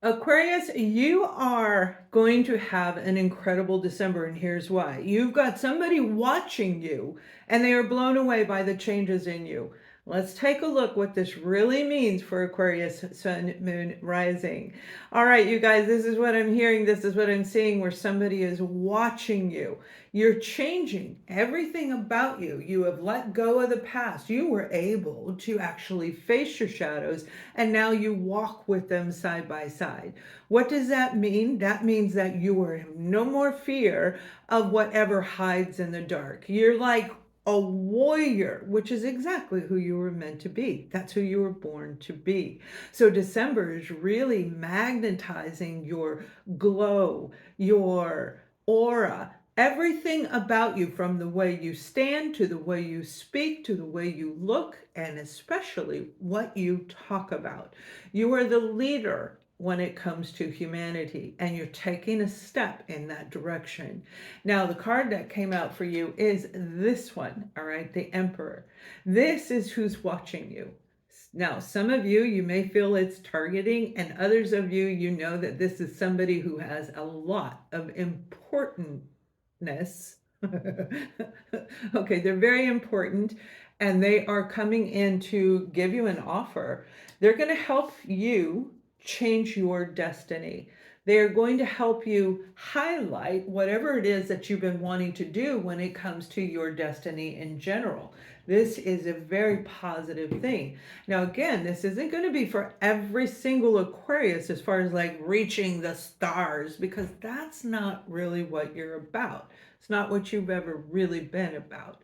Aquarius, you are going to have an incredible December, and here's why. You've got somebody watching you, and they are blown away by the changes in you. Let's take a look what this really means for Aquarius, Sun, Moon, Rising. All right, you guys, this is what I'm hearing. This is what I'm seeing, where somebody is watching you. You're changing everything about you. You have let go of the past. You were able to actually face your shadows, and now you walk with them side by side. What does that mean? That means that you are in no more fear of whatever hides in the dark. You're like a warrior, which is exactly who you were meant to be. That's who you were born to be. So December is really magnetizing your glow, your aura, everything about you, from the way you stand to the way you speak to the way you look, and especially what you talk about. You are the leader when it comes to humanity, and you're taking a step in that direction. Now, the card that came out for you is this one, all right, the Emperor. This is who's watching you. Now, some of you, you may feel it's targeting, and others of you, you know that this is somebody who has a lot of importance. Okay, they're very important, and they are coming in to give you an offer. They're going to help you change your destiny. They are going to help you highlight whatever it is that you've been wanting to do when it comes to your destiny in general. This is a very positive thing. Now, again, this isn't going to be for every single Aquarius as far as like reaching the stars, because that's not really what you're about. It's not what you've ever really been about.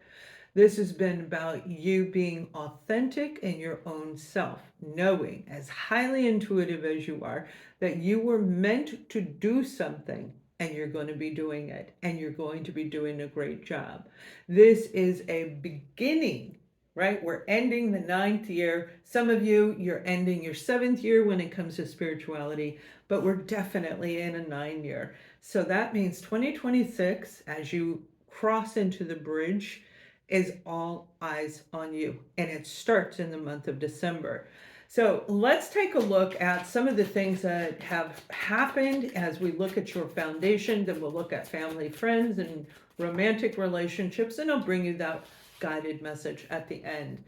This has been about you being authentic in your own self, knowing, as highly intuitive as you are, that you were meant to do something, and you're going to be doing it, and you're going to be doing a great job. This is a beginning, right? We're ending the 9th year. Some of you, you're ending your 7th year when it comes to spirituality, but we're definitely in a 9 year. So that means 2026, as you cross into the bridge, is all eyes on you, and it starts in the month of December. So let's take a look at some of the things that have happened as we look at your foundation. Then we'll look at family, friends, and romantic relationships, and I'll bring you that guided message at the end.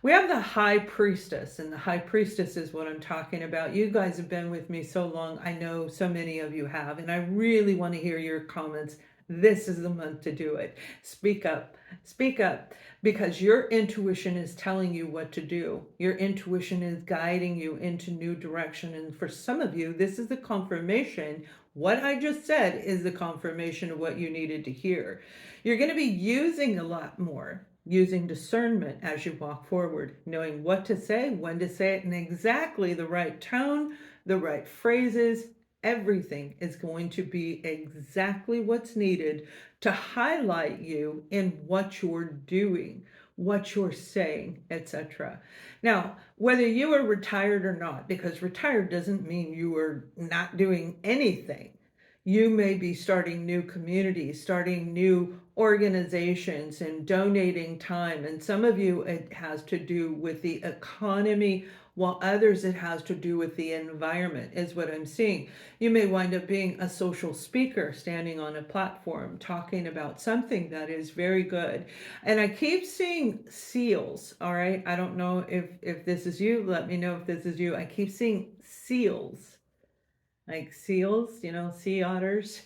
We have the High Priestess, and the High Priestess is what I'm talking about. You guys have been with me so long. I know so many of you have, and I really want to hear your comments. This is the month to do it. Speak up. Speak up, because your intuition is telling you what to do. Your intuition is guiding you into new direction. And for some of you, this is the confirmation. What I just said is the confirmation of what you needed to hear. You're going to be using a lot more, using discernment as you walk forward, knowing what to say, when to say it, and exactly the right tone, the right phrases. Everything is going to be exactly what's needed to highlight you in what you're doing, what you're saying, etc. Now, whether you are retired or not, because retired doesn't mean you are not doing anything. You may be starting new communities, starting new organizations, and donating time. And some of you, it has to do with the economy, while others, it has to do with the environment, is what I'm seeing. You may wind up being a social speaker, standing on a platform, talking about something that is very good. And I keep seeing seals, all right? I don't know if this is you. Let me know if this is you. I keep seeing seals. Like seals, sea otters.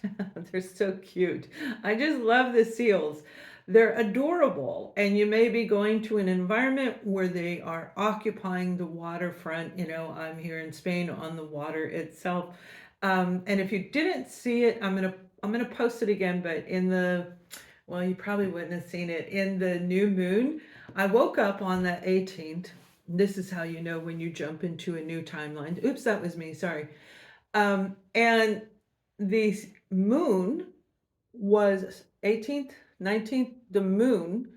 They're so cute. I just love the seals. They're adorable, and you may be going to an environment where they are occupying the waterfront. I'm here in Spain on the water itself. And if you didn't see it, I'm gonna post it again. But well, you probably wouldn't have seen it in the new moon. I woke up on the 18th. This is how you know when you jump into a new timeline. Oops, that was me. Sorry. And the moon was 18th, 19th, the moon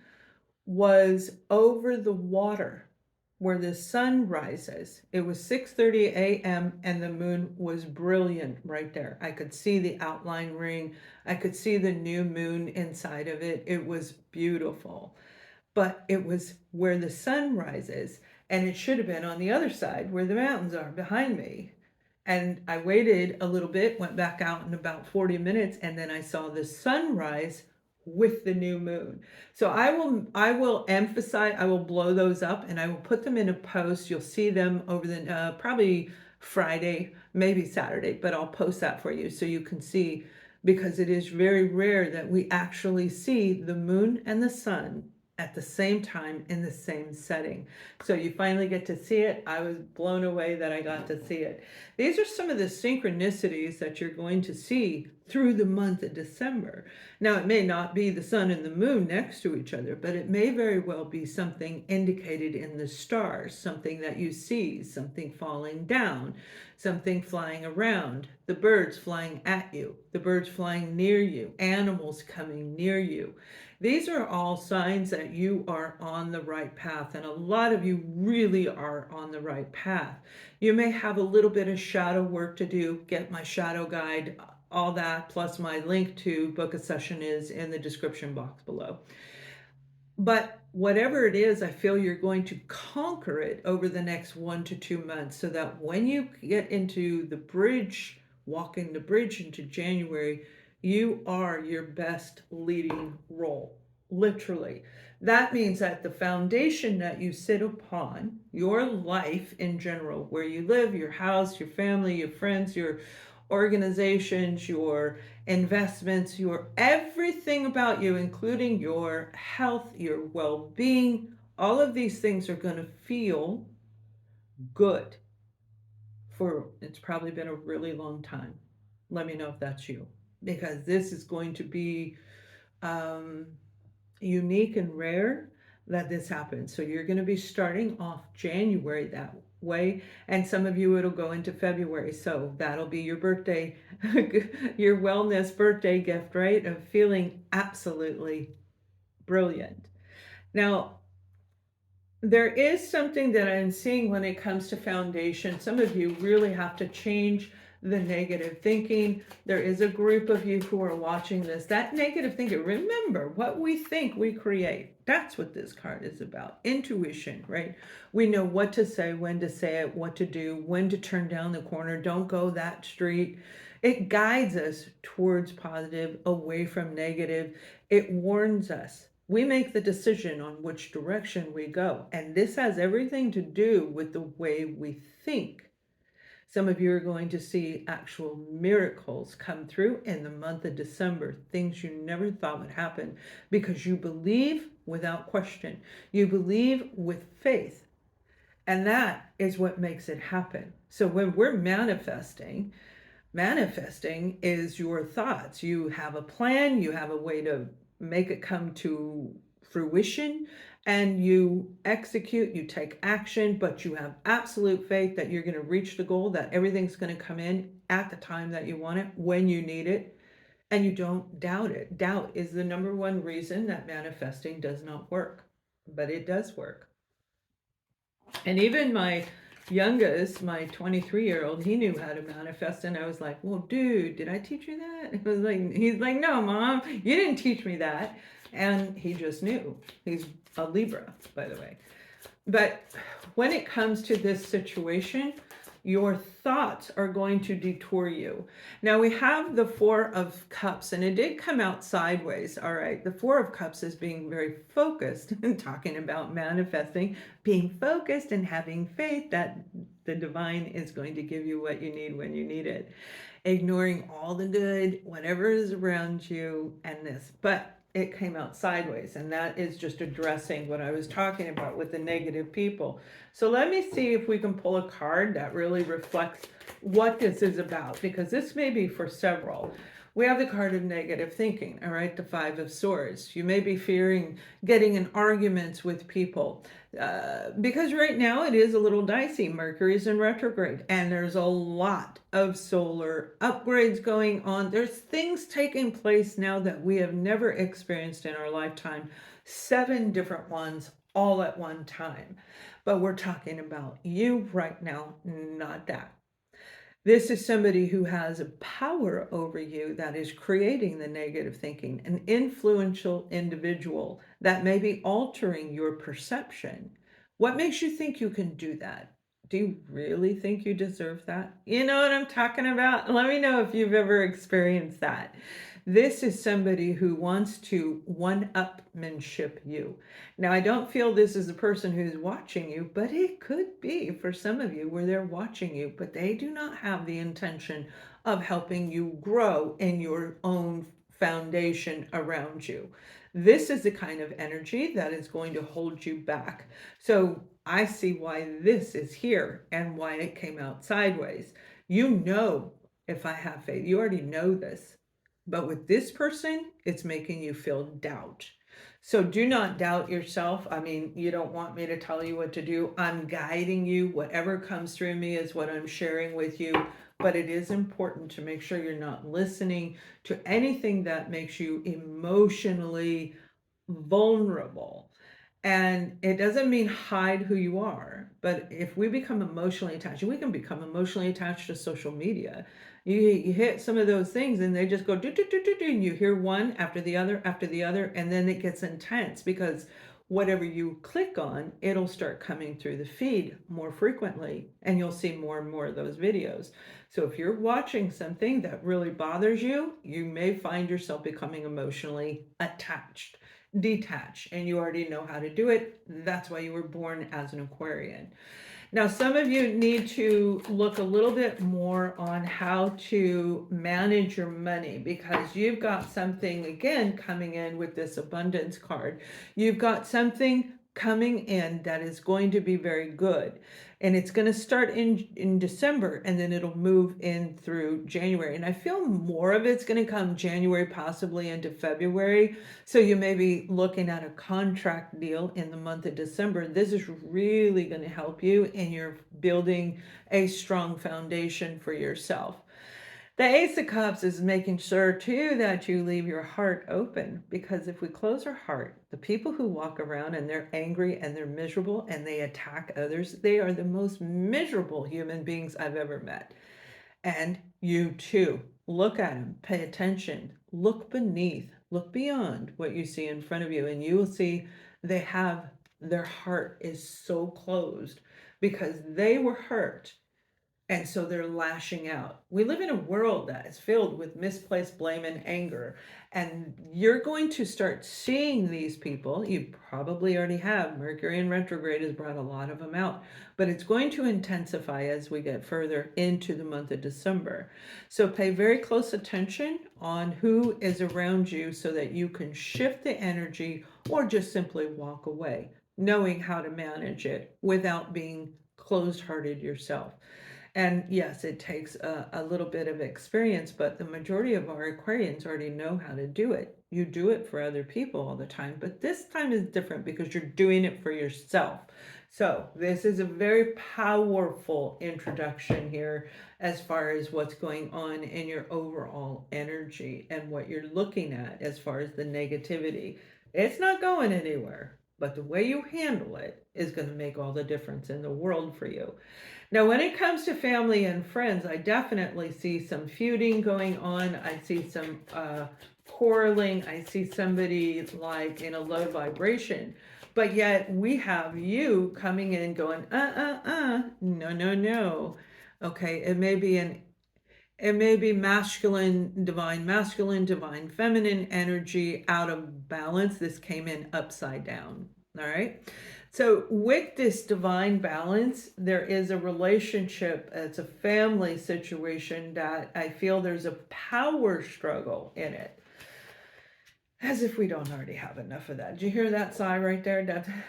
was over the water where the sun rises. It was 6:30 a.m. and the moon was brilliant right there. I could see the outline ring. I could see the new moon inside of it. It was beautiful. But it was where the sun rises, and it should have been on the other side where the mountains are behind me. And I waited a little bit, went back out in about 40 minutes, and then I saw the sunrise with the new moon. So I will emphasize, I will blow those up and I will put them in a post. You'll see them over the probably Friday, maybe Saturday, but I'll post that for you so you can see, because it is very rare that we actually see the moon and the sun at the same time in the same setting. So you finally get to see it. I was blown away that I got to see it. These are some of the synchronicities that you're going to see through the month of December. Now, it may not be the sun and the moon next to each other, but it may very well be something indicated in the stars, something that you see, something falling down, something flying around, the birds flying at you, the birds flying near you, animals coming near you. These are all signs that you are on the right path, and a lot of you really are on the right path. You may have a little bit of shadow work to do. Get my shadow guide, all that, plus my link to book a session is in the description box below. But whatever it is, I feel you're going to conquer it over the next 1 to 2 months, so that when you get into the bridge, walking the bridge into January, you are your best leading role, literally. That means that the foundation that you sit upon, your life in general, where you live, your house, your family, your friends, your organizations, your investments, your everything about you, including your health, your well being, all of these things are going to feel good for, it's probably been a really long time. Let me know if that's you, because this is going to be um, unique and rare that this happens. So you're going to be starting off January that way, and some of you it'll go into February. So that'll be your birthday, your wellness birthday gift, right? Of feeling absolutely brilliant. Now, there is something that I'm seeing when it comes to foundation. Some of you really have to change the negative thinking. There is a group of you who are watching this. That negative thinking, remember, what we think we create. That's what this card is about. Intuition, right? We know what to say, when to say it, what to do, when to turn down the corner. Don't go that street. It guides us towards positive, away from negative. It warns us. We make the decision on which direction we go. And this has everything to do with the way we think. Some of you are going to see actual miracles come through in the month of December, things you never thought would happen, because you believe without question. You believe with faith. And that is what makes it happen. So when we're manifesting, manifesting is your thoughts. You have a plan, you have a way to make it come to fruition, and you execute, you take action, but you have absolute faith that you're going to reach the goal, that everything's going to come in at the time that you want it, when you need it, and you don't doubt it. Doubt is the number one reason that manifesting does not work, but it does work. And even my youngest, my 23-year-old, he knew how to manifest, and I was like, well, dude, did I teach you that? It was like, he's like, no, Mom, you didn't teach me that. And he just knew. He's a Libra, by the way. But when it comes to this situation, your thoughts are going to detour you. Now we have the Four of Cups, and it did come out sideways. All right, the Four of Cups is being very focused and talking about manifesting, being focused and having faith that the divine is going to give you what you need when you need it. Ignoring all the good, whatever is around you, and this. But it came out sideways, and that is just addressing what I was talking about with the negative people. So let me see if we can pull a card that really reflects what this is about, because this may be for several. We have the card of negative thinking, all right, the Five of Swords. You may be fearing getting in arguments with people because right now it is a little dicey. Mercury's in retrograde, and there's a lot of solar upgrades going on. There's things taking place now that we have never experienced in our lifetime. 7 different ones all at one time. But we're talking about you right now, not that. This is somebody who has a power over you that is creating the negative thinking, an influential individual that may be altering your perception. What makes you think you can do that? Do you really think you deserve that? You know what I'm talking about? Let me know if you've ever experienced that. This is somebody who wants to one-upmanship you. Now, I don't feel this is a person who's watching you, but it could be for some of you where they're watching you, but they do not have the intention of helping you grow in your own foundation around you. This is the kind of energy that is going to hold you back. So I see why this is here and why it came out sideways. You know, if I have faith, you already know this. But with this person, it's making you feel doubt. So do not doubt yourself. I mean, you don't want me to tell you what to do. I'm guiding you. Whatever comes through me is what I'm sharing with you. But it is important to make sure you're not listening to anything that makes you emotionally vulnerable. And it doesn't mean hide who you are, but if we become emotionally attached, we can become emotionally attached to social media. You hit some of those things and they just go do, do, do, do, do, and you hear one after the other, and then it gets intense because whatever you click on, it'll start coming through the feed more frequently, and you'll see more and more of those videos. So if you're watching something that really bothers you, you may find yourself becoming emotionally attached, detach, and you already know how to do it. That's why you were born as an Aquarian. Now, some of you need to look a little bit more on how to manage your money, because you've got something again coming in with this abundance card. You've got something coming in that is going to be very good, and it's going to start in December, and then it'll move in through January, and I feel more of it's going to come January, possibly into February. So you may be looking at a contract deal in the month of December. This is really going to help you in your building a strong foundation for yourself. The Ace of Cups is making sure too that you leave your heart open, because if we close our heart, the people who walk around and they're angry and they're miserable and they attack others, they are the most miserable human beings I've ever met. And you too. Look at them, pay attention, look beneath, look beyond what you see in front of you, and you will see they have, their heart is so closed because they were hurt, and so they're lashing out. We live in a world that is filled with misplaced blame and anger. And you're going to start seeing these people. You probably already have. Mercury in retrograde has brought a lot of them out. But it's going to intensify as we get further into the month of December. So pay very close attention on who is around you so that you can shift the energy or just simply walk away, knowing how to manage it without being closed-hearted yourself. And yes, it takes a little bit of experience, but the majority of our Aquarians already know how to do it. You do it for other people all the time, but this time is different because you're doing it for yourself. So this is a very powerful introduction here as far as what's going on in your overall energy and what you're looking at as far as the negativity. It's not going anywhere, but the way you handle it is going to make all the difference in the world for you. Now, when it comes to family and friends, I definitely see some feuding going on. I see some quarreling. I see somebody like in a low vibration. But yet we have you coming in going, no, no, no. Okay, it may be masculine, divine feminine energy out of balance. This came in upside down. All right. So with this divine balance, there is a relationship, it's a family situation that I feel there's a power struggle in it. As if we don't already have enough of that. Did you hear that sigh right there?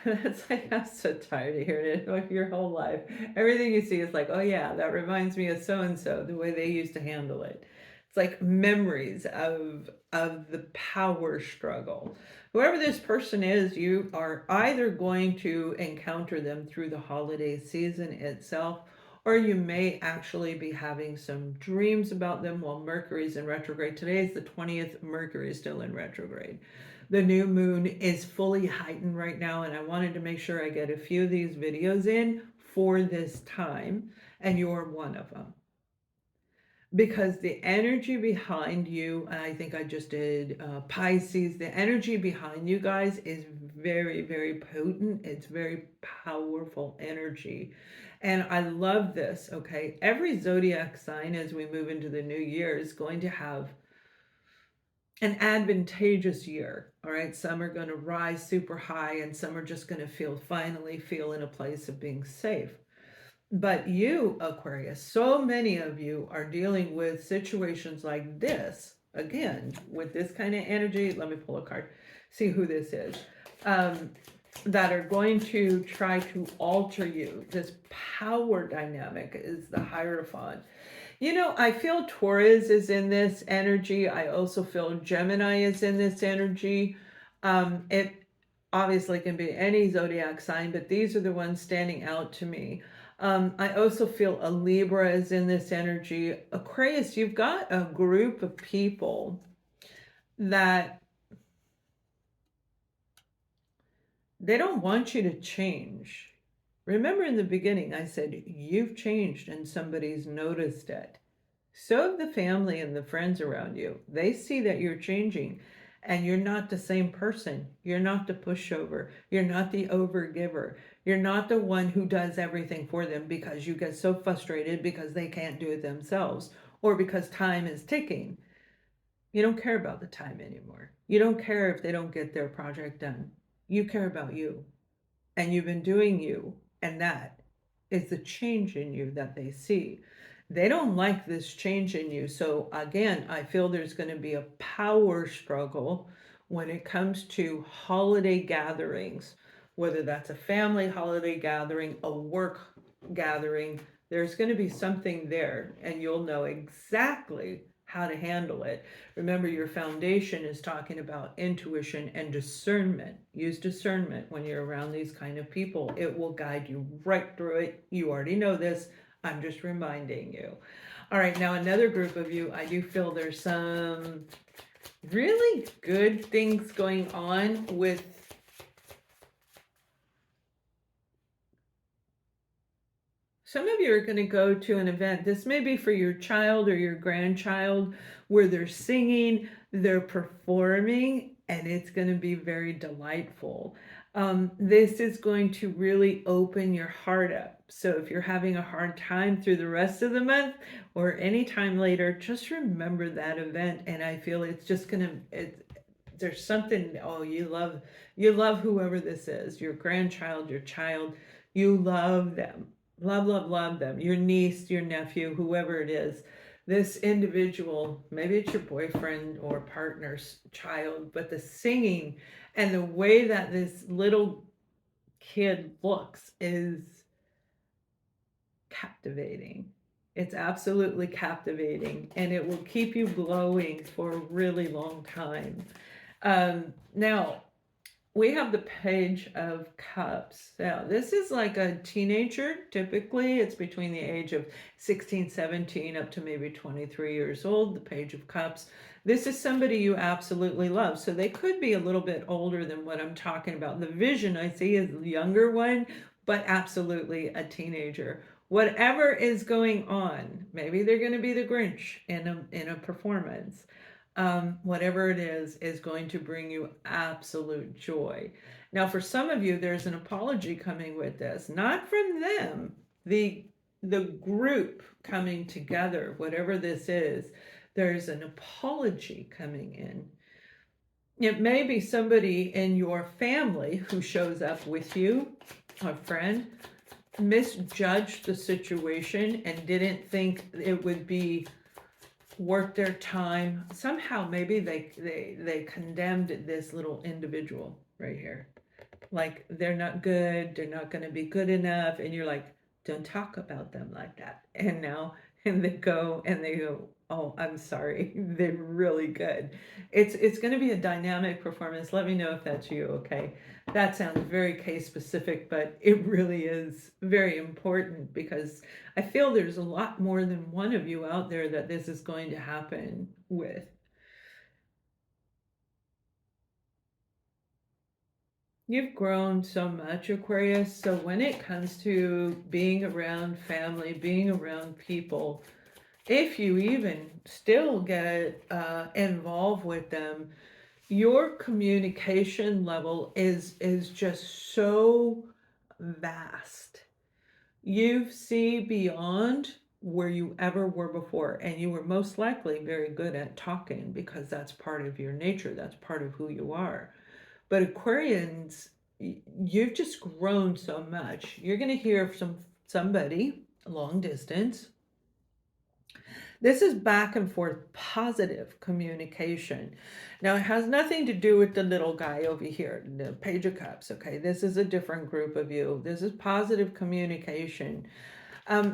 That's like, I'm so tired of hearing it like your whole life. Everything you see is like, oh yeah, that reminds me of so-and-so, the way they used to handle it. It's like memories of the power struggle. Whoever this person is, you are either going to encounter them through the holiday season itself, or you may actually be having some dreams about them while Mercury's in retrograde. Today is the 20th, Mercury is still in retrograde. The new moon is fully heightened right now, and I wanted to make sure I get a few of these videos in for this time, and you're one of them. Because the energy behind you, and I think I just did Pisces, the energy behind you guys is very, very potent. It's very powerful energy. And I love this, okay? Every zodiac sign as we move into the new year is going to have an advantageous year. All right. Some are going to rise super high, and some are just going to finally feel in a place of being safe. But you, Aquarius, so many of you are dealing with situations like this. Again, with this kind of energy, let me pull a card, see who this is. That are going to try to alter you. This power dynamic is the Hierophant. You know, I feel Taurus is in this energy. I also feel Gemini is in this energy. It obviously can be any zodiac sign, but these are the ones standing out to me. I also feel a Libra is in this energy. Aquarius, you've got a group of people that they don't want you to change. Remember in the beginning, I said, you've changed and somebody's noticed it. So have the family and the friends around you. They see that you're changing and you're not the same person. You're not the pushover. You're not the overgiver. You're not the one who does everything for them because you get so frustrated because they can't do it themselves or because time is ticking. You don't care about the time anymore. You don't care if they don't get their project done. You care about you, and you've been doing you, and that is the change in you that they see. They don't like this change in you. So again, I feel there's going to be a power struggle when it comes to holiday gatherings, whether that's a family holiday gathering, a work gathering. There's going to be something there, and you'll know exactly how to handle it. Remember, your foundation is talking about intuition and discernment. Use discernment when you're around these kind of people. It will guide you right through it. You already know this. I'm just reminding you. All right, now another group of you, I do feel there's some really good things going on with some of you are going to go to an event. This may be for your child or your grandchild where they're singing, they're performing, and it's going to be very delightful. This is going to really open your heart up. So if you're having a hard time through the rest of the month or any time later, just remember that event. And I feel it's just going to, there's something, oh, you love whoever this is, your grandchild, your child, you love them. Love them, your niece, your nephew, whoever it is. This individual, maybe it's your boyfriend or partner's child, but the singing and the way that this little kid looks is captivating. It's absolutely captivating, and it will keep you glowing for a really long time. Now, we have the Page of Cups. Now, this is like a teenager. Typically, it's between the age of 16, 17, up to maybe 23 years old, the Page of Cups. This is somebody you absolutely love. So they could be a little bit older than what I'm talking about. The vision I see is the younger one, but absolutely a teenager. Whatever is going on, maybe they're going to be the Grinch in a performance. Whatever it is going to bring you absolute joy. Now, for some of you, there's an apology coming with this, not from them, the group coming together, whatever this is, there's an apology coming in. It may be somebody in your family who shows up with you, a friend, misjudged the situation and didn't think it would be worth their time. Somehow maybe they condemned this little individual right here, like they're not good, they're not going to be good enough, and you're like, don't talk about them like that. And now and they go, oh, I'm sorry, they're really good. It's going to be a dynamic performance. Let me know if that's you. Okay, that sounds very case specific, but it really is very important because I feel there's a lot more than one of you out there that this is going to happen with. You've grown so much, Aquarius. So when it comes to being around family, being around people, if you even still get involved with them, your communication level is just so vast. You see beyond where you ever were before, and you were most likely very good at talking because that's part of your nature, that's part of who you are. But Aquarians, you've just grown so much. You're going to hear from somebody long distance. This is back and forth positive communication. Now, it has nothing to do with the little guy over here, the Page of Cups. Okay, this is a different group of you. This is positive communication.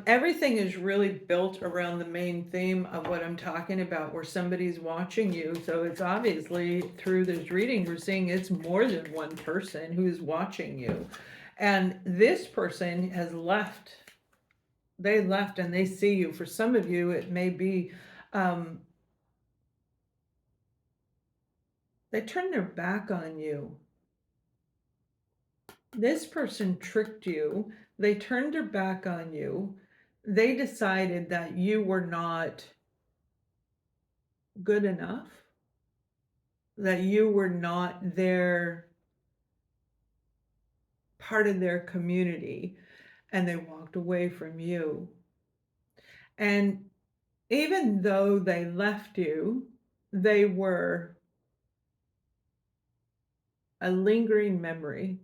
Everything is really built around the main theme of what I'm talking about, where somebody's watching you. So it's obviously through this reading, we're seeing it's more than one person who's watching you. And this person has left. They left and they see you. For some of you, it may be they turn their back on you. This person tricked you. They turned their back on you. They decided that you were not good enough, that you were not their part of their community, and they walked away from you. And even though they left you, they were a lingering memory.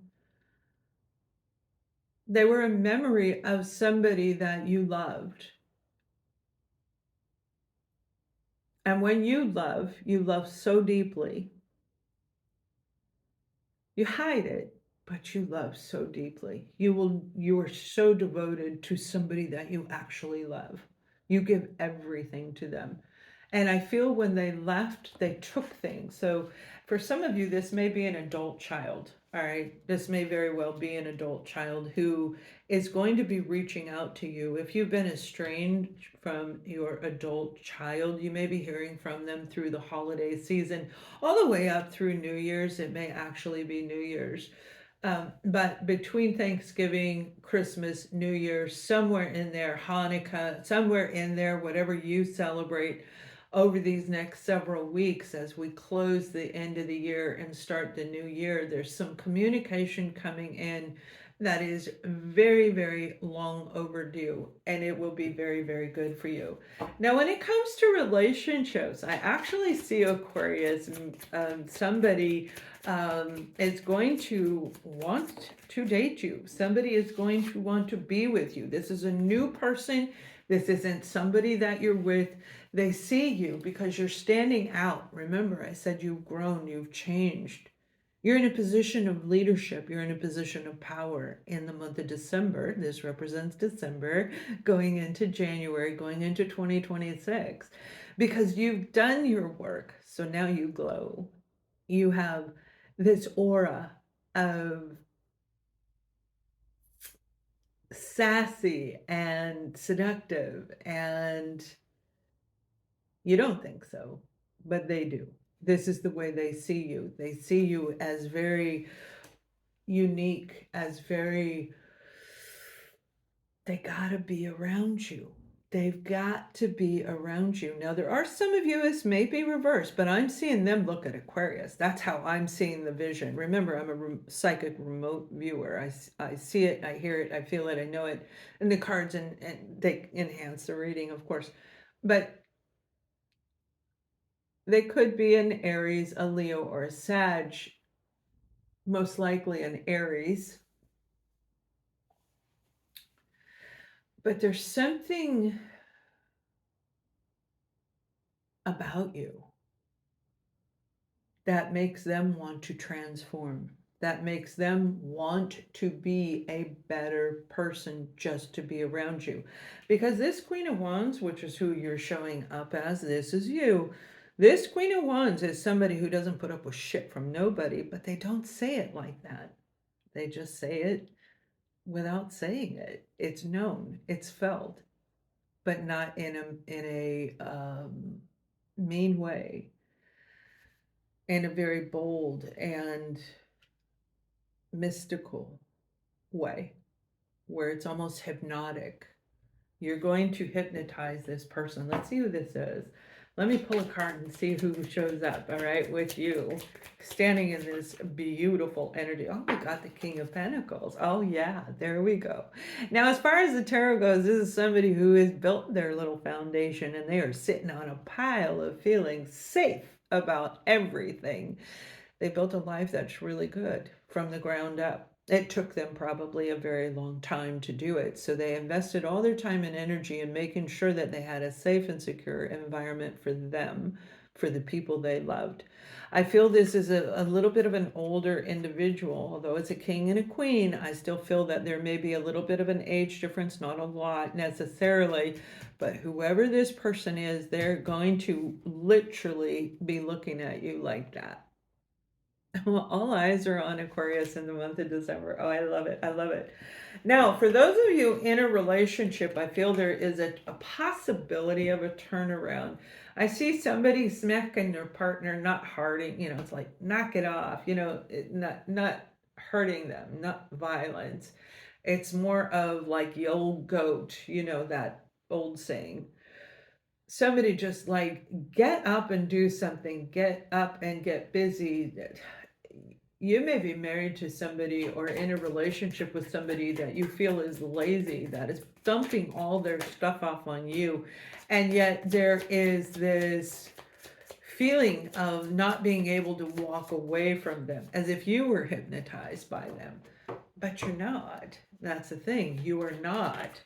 They were a memory of somebody that you loved. And when you love so deeply. You hide it, but you love so deeply. You are so devoted to somebody that you actually love. You give everything to them. And I feel when they left, they took things. So for some of you, this may be an adult child. All right. This may very well be an adult child who is going to be reaching out to you. If you've been estranged from your adult child, you may be hearing from them through the holiday season, all the way up through New Year's. It may actually be New Year's. But between Thanksgiving, Christmas, New Year's, somewhere in there, Hanukkah, somewhere in there, whatever you celebrate over these next several weeks as we close the end of the year and start the new year, there's some communication coming in that is very, very long overdue, and it will be very, very good for you. Now, when it comes to relationships, I actually see Aquarius, somebody is going to want to date you. Somebody is going to want to be with you. This is a new person. This isn't somebody that you're with. They see you because you're standing out. Remember, I said you've grown, you've changed. You're in a position of leadership. You're in a position of power in the month of December. This represents December, going into January, going into 2026, because you've done your work. So now you glow. You have this aura of sassy and seductive, and you don't think so, but they do. This is the way they see you. They see you as very unique, as very, they gotta be around you. They've got to be around you. Now, there are some of you, this may be reversed, but I'm seeing them look at Aquarius. That's how I'm seeing the vision. Remember, I'm a psychic remote viewer. I see it, I hear it, I feel it, I know it. And the cards, and they enhance the reading, of course. But they could be an Aries, a Leo, or a Sag, most likely an Aries. But there's something about you that makes them want to transform, that makes them want to be a better person just to be around you. Because this Queen of Wands, which is who you're showing up as, this is you. This Queen of Wands is somebody who doesn't put up with shit from nobody, but they don't say it like that. They just say it without saying it. It's known, it's felt, but not in a mean way, in a very bold and mystical way, where it's almost hypnotic. You're going to hypnotize this person. Let's see who this is. Let me pull a card and see who shows up, all right, with you. Standing in this beautiful energy. Oh, we got the King of Pentacles. Oh, yeah, there we go. Now, as far as the tarot goes, this is somebody who has built their little foundation and they are sitting on a pile of feeling safe about everything. They built a life that's really good from the ground up. It took them probably a very long time to do it. So they invested all their time and energy in making sure that they had a safe and secure environment for them, for the people they loved. I feel this is a little bit of an older individual, although it's a king and a queen. I still feel that there may be a little bit of an age difference, not a lot necessarily, but whoever this person is, they're going to literally be looking at you like that. Well, all eyes are on Aquarius in the month of December. Oh, I love it. I love it. Now, for those of you in a relationship, I feel there is a possibility of a turnaround. I see somebody smacking their partner, not hurting, it's like knock it off, not hurting them, not violence. It's more of like the old goat, that old saying. Somebody just like get up and do something, get up and get busy. You may be married to somebody or in a relationship with somebody that you feel is lazy, that is dumping all their stuff off on you. And yet there is this feeling of not being able to walk away from them as if you were hypnotized by them. But you're not. That's the thing. You are not.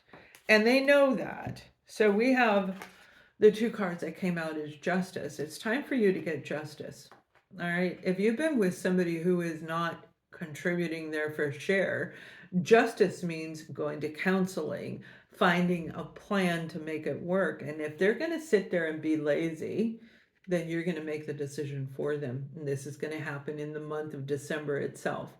And they know that. So we have the two cards that came out as justice. It's time for you to get justice. All right. If you've been with somebody who is not contributing their fair share, justice means going to counseling, finding a plan to make it work. And if they're going to sit there and be lazy, then you're going to make the decision for them. And this is going to happen in the month of December itself.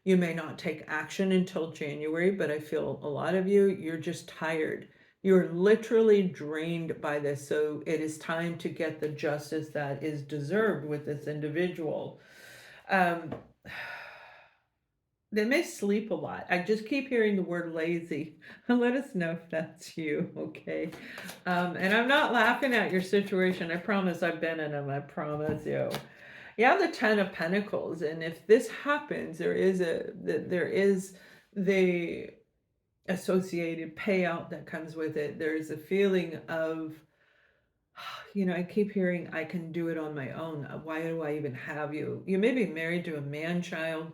You may not take action until January, but I feel a lot of you, you're just tired. You're literally drained by this. So it is time to get the justice that is deserved with this individual. They may sleep a lot. I just keep hearing the word lazy. Let us know if that's you, okay? And I'm not laughing at your situation. I promise I've been in them. I promise you. You have the Ten of Pentacles, and if this happens, there is the associated payout that comes with it. There's a feeling of, I keep hearing, I can do it on my own. Why do I even have you? You may be married to a man child,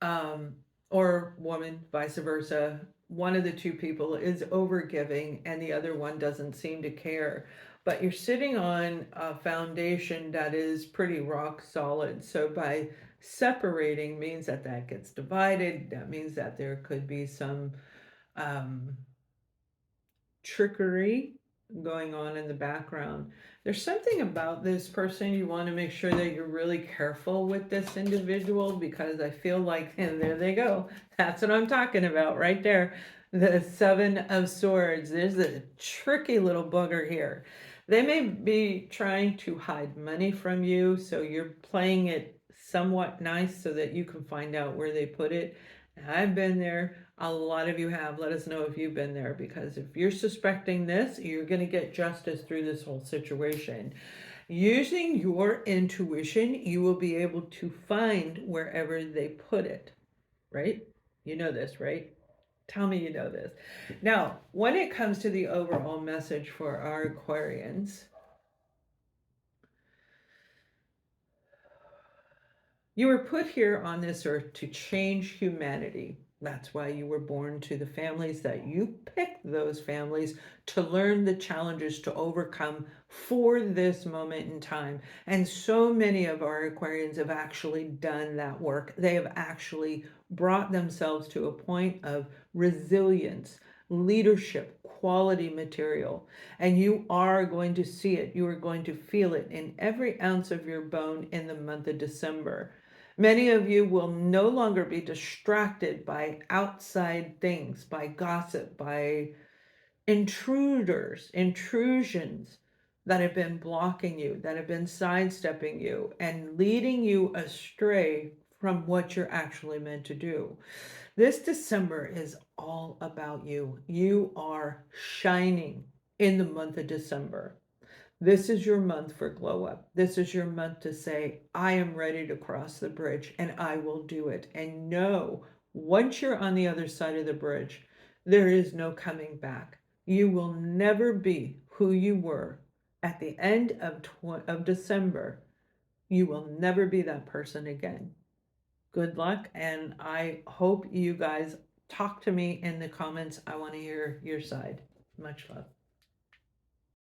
or woman, vice versa. One of the two people is overgiving and the other one doesn't seem to care. But you're sitting on a foundation that is pretty rock solid. So by separating means that gets divided. That means that there could be some trickery going on in the background. There's something about this person. You want to make sure that you're really careful with this individual, because I feel like, and there they go. That's what I'm talking about right there. The Seven of Swords. There's a tricky little bugger here. They may be trying to hide money from you, so you're playing it somewhat nice so that you can find out where they put it. I've been there. A lot of you have. Let us know if you've been there, because if you're suspecting this, you're going to get justice through this whole situation. Using your intuition, you will be able to find wherever they put it, right? You know this, right? Tell me you know this. Now, when it comes to the overall message for our Aquarians, you were put here on this earth to change humanity. That's why you were born to the families that you picked, those families, to learn the challenges to overcome for this moment in time. And so many of our Aquarians have actually done that work. They have actually brought themselves to a point of resilience, leadership, quality material. And you are going to see it. You are going to feel it in every ounce of your bone in the month of December. Many of you will no longer be distracted by outside things, by gossip, by intrusions that have been blocking you, that have been sidestepping you and leading you astray from what you're actually meant to do. This December is all about you. You are shining in the month of December. This is your month for glow up. This is your month to say, I am ready to cross the bridge and I will do it. And know, once you're on the other side of the bridge, there is no coming back. You will never be who you were at the end of December. You will never be that person again. Good luck, and I hope you guys talk to me in the comments. I want to hear your side. Much love.